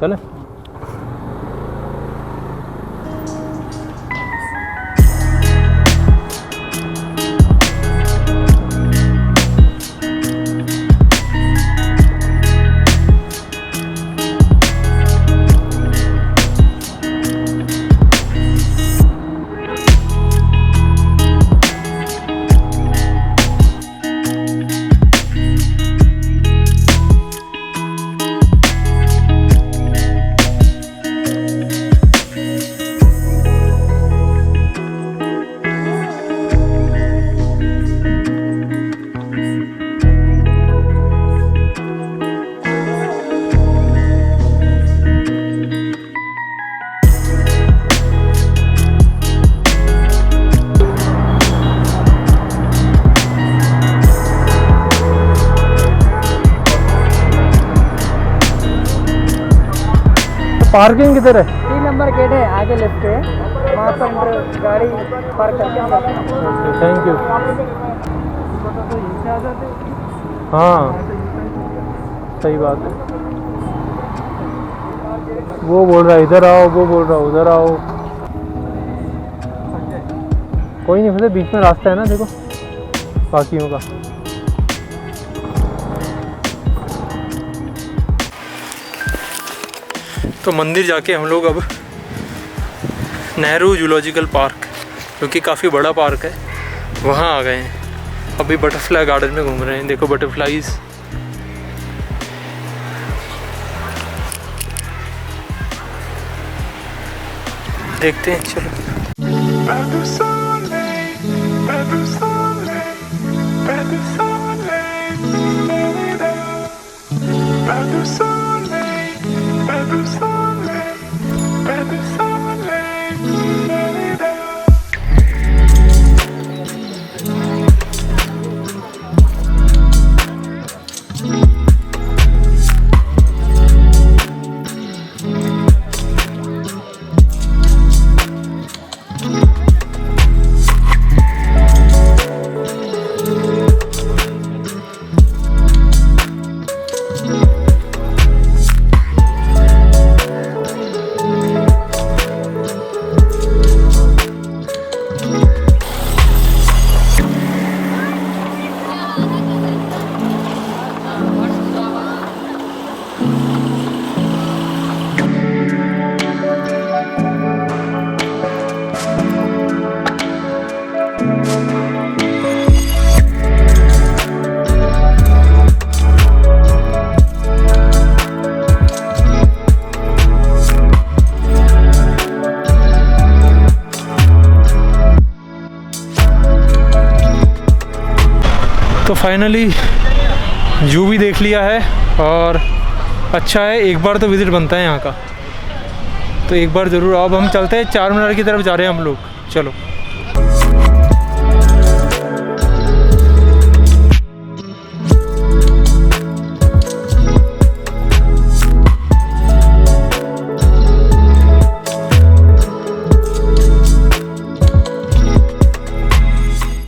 चले। पार्किंग किधर है? 3 नंबर गेट है, आगे लेफ्ट है, वहाँ पर गाड़ी पार्क करके। Thank you. हाँ सही बात है। वो बोल रहा है इधर आओ, वो बोल रहा है उधर आओ। कोई नहीं, फिर बीच में रास्ता है ना, देखो बाकियों का। तो मंदिर जाके हम लोग अब नेहरू जूलॉजिकल पार्क, जो कि काफ़ी बड़ा पार्क है, वहाँ आ गए हैं। अभी बटरफ्लाई गार्डन में घूम रहे हैं, देखो बटरफ्लाईज। देखते हैं, चलो। तो फाइनली जू भी देख लिया है और अच्छा है, एक बार तो विज़िट बनता है यहाँ का, तो एक बार ज़रूर। अब हम चलते हैं 4 मीनार की तरफ जा रहे हैं हम लोग, चलो।